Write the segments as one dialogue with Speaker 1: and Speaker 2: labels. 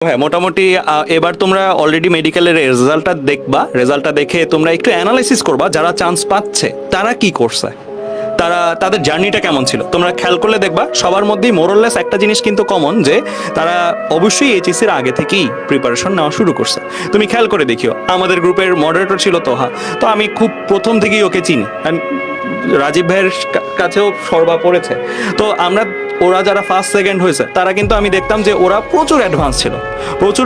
Speaker 1: হ্যাঁ, মোটামুটি এবার তোমরা অলরেডি মেডিকেলের রেজাল্টটা দেখে তোমরা একটু অ্যানালাইসিস করবা যারা চান্স পাচ্ছে তারা কি করছে, তাদের জার্নিটা কেমন ছিল। তোমরা খেয়াল করলে দেখবা সবার মধ্যেই মোরলেস একটা জিনিস কিন্তু কমন, যে তারা অবশ্যই এইচএসসির আগে থেকেই প্রিপারেশন নেওয়া শুরু করছে। তুমি খেয়াল করে দেখিও, আমাদের গ্রুপের মডারেটর ছিল তোহা, তো আমি খুব প্রথম থেকেই ওকে চিনি, রাজীব ভাইয়ের কাছেও সর্বা পড়েছে। তো ওরা যারা ফার্স্ট সেকেন্ড হয়েছে তারা কিন্তু আমি দেখতাম যে ওরা প্রচুর অ্যাডভান্স ছিল, প্রচুর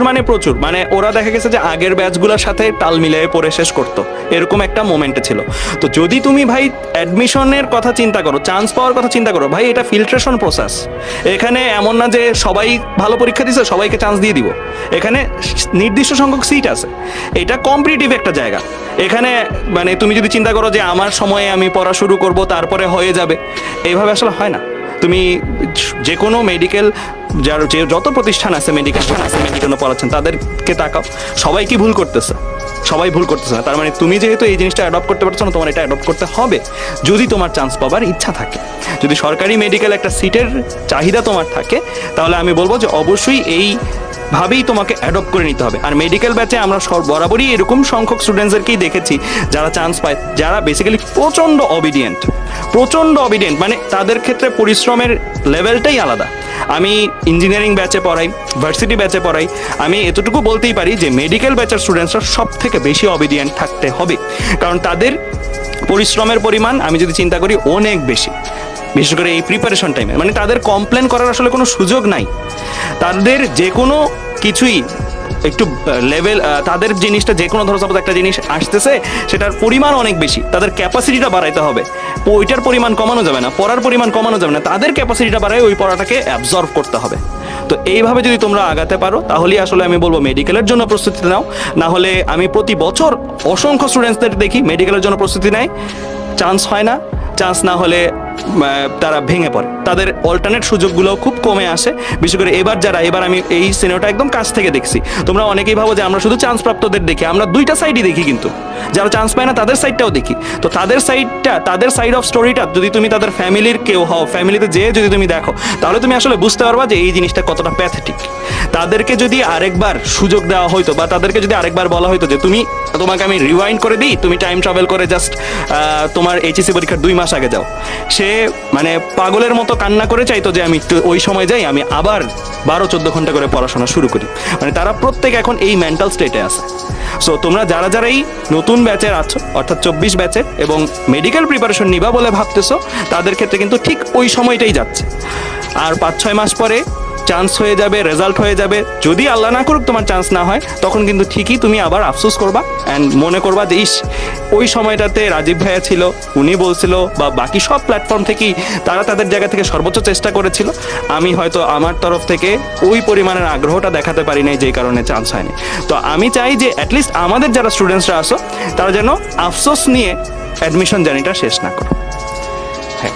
Speaker 1: মানে ওরা দেখা গেছে যে আগের ব্যাচগুলোর সাথে তাল মিলিয়ে পড়ে শেষ করতো, এরকম একটা মোমেন্টে ছিল। তো যদি তুমি ভাই অ্যাডমিশনের কথা চিন্তা করো, চান্স পাওয়ার কথা চিন্তা করো, ভাই এটা ফিল্ট্রেশন প্রসেস। এখানে এমন না যে সবাই ভালো পরীক্ষা দিচ্ছে সবাইকে চান্স দিয়ে দিব, এখানে নির্দিষ্ট সংখ্যক সিট আছে, এটা কম্পিটিটিভ একটা জায়গা। এখানে মানে তুমি যদি চিন্তা করো যে আমার সময়ে আমি পড়া শুরু করব তারপরে হয়ে যাবে, এইভাবে আসলে হয় না। তুমি যে কোনো মেডিকেল যে যত প্রতিষ্ঠান আছে মেডিকেল পড়াচ্ছেন তাদেরকে তাকাও, সবাই কি ভুল করতেছে? সবাই ভুল করতেছে না। তার মানে তুমি যেহেতু এই জিনিসটা অ্যাডপ্ট করতে পারছো না, তোমার এটা অ্যাডপ্ট করতে হবে যদি তোমার চান্স পাবার ইচ্ছা থাকে। যদি সরকারি মেডিকেল একটা সিটের চাহিদা তোমার থাকে, তাহলে আমি বলবো যে অবশ্যই ভাবেই তোমাকে অ্যাডপ্ট করে নিতে হবে। আর মেডিকেল ব্যাচে আমরা বরাবরই এরকম সংখ্যক স্টুডেন্টসদেরকেই দেখেছি যারা চান্স পায়, যারা বেসিক্যালি প্রচণ্ড অবিডিয়েন্ট, মানে তাদের ক্ষেত্রে পরিশ্রমের লেভেলটাই আলাদা। আমি ইঞ্জিনিয়ারিং ব্যাচে পড়াই, ভার্সিটি ব্যাচে পড়াই, আমি এতটুকু বলতেই পারি যে মেডিকেল ব্যাচের স্টুডেন্টসরা সব থেকে বেশি অবিডিয়েন্ট থাকতে হবে, কারণ তাদের পরিশ্রমের পরিমাণ আমি যদি চিন্তা করি অনেক বেশি, বিশেষ করে এই প্রিপারেশন টাইমে। মানে তাদের কমপ্লেন করার আসলে কোনো সুযোগ নাই, তাদের যে কোনো কিছুই একটু লেভেল, তাদের জিনিসটা যে কোনো ধরো সাপোজ একটা জিনিস আসতেছে সেটার পরিমাণ অনেক বেশি, তাদের ক্যাপাসিটিটা বাড়াইতে হবে, ওইটার পরিমাণ কমানো যাবে না, পড়ার পরিমাণ কমানো যাবে না, তাদের ক্যাপাসিটিটা বাড়ায় ওই পড়াটাকে অ্যাবজর্ব করতে হবে। তো এইভাবে যদি তোমরা আগাতে পারো তাহলেই আসলে আমি বলবো মেডিকেলের জন্য প্রস্তুতি নাও। না হলে আমি প্রতি বছর অসংখ্য স্টুডেন্টসদের দেখি মেডিকেলের জন্য প্রস্তুতি নেয়, চান্স হয় না, চান্স না হলে তারা ভেঙে পড়ে, তাদের অল্টারনেট সুযোগগুলো খুব কমে আসে। বিশেষ করে এবার আমি এই সিনেমাটা একদম কাছ থেকে দেখছি। তোমরা অনেকেই ভাবো যে আমরা শুধু চান্স প্রাপ্তদের দেখি, আমরা দুইটা সাইডই দেখি, কিন্তু যারা চান্স পায় না তাদের সাইডটাও দেখি। তো তাদের সাইড অফ স্টোরিটা যদি তুমি তাদের ফ্যামিলির কেউ হও, ফ্যামিলিতে যেয়ে যদি তুমি দেখো, তাহলে তুমি আসলে বুঝতে পারবা যে এই জিনিসটা কতটা প্যাথেটিক। তাদেরকে যদি আরেকবার সুযোগ দেওয়া হইতো, বা তাদেরকে যদি আরেকবার বলা হইতো যে তোমাকে আমি রিওয়াইন্ড করে দিই, তুমি টাইম ট্রাভেল করে জাস্ট তোমার এইচএসসি পরীক্ষার 2 মাস আগে যাও, সে মানে পাগলের মতো কান্না করে চাইতো যে আমি একটু ওই সময় যাই, আমি আবার 12-14 ঘন্টা করে পড়াশোনা শুরু করি। মানে তারা প্রত্যেকে এখন এই মেন্টাল স্টেটে আছে। সো তোমরা যারা এই নতুন ব্যাচের আছো, অর্থাৎ 24 ব্যাচের, এবং মেডিকেল প্রিপারেশন নিবা বলে ভাবতেছো, তাদের ক্ষেত্রে কিন্তু ঠিক ওই সময়টাই যাচ্ছে। আর 5-6 মাস পরে চান্স হয়ে যাবে, রেজাল্ট হয়ে যাবে। যদি আল্লাহ না করুক তোমার চান্স না হয়, তখন কিন্তু ঠিকই তুমি আবার আফসোস করবা অ্যান্ড মনে করবা যে ইস, ওই সময়টাতে রাজীব ভাইয়া ছিল, উনি বলছিল, বা বাকি সব প্ল্যাটফর্ম থেকেই তারা তাদের জায়গা থেকে সর্বোচ্চ চেষ্টা করেছিল, আমি হয়তো আমার তরফ থেকে ওই পরিমাণের আগ্রহটা দেখাতে পারি নাই, যেই কারণে চান্স হয়নি। তো আমি চাই যে অ্যাটলিস্ট আমাদের যারা স্টুডেন্টসরা আসো, তারা যেন আফসোস নিয়ে অ্যাডমিশন জার্নিটা শেষ না করো। হ্যাঁ।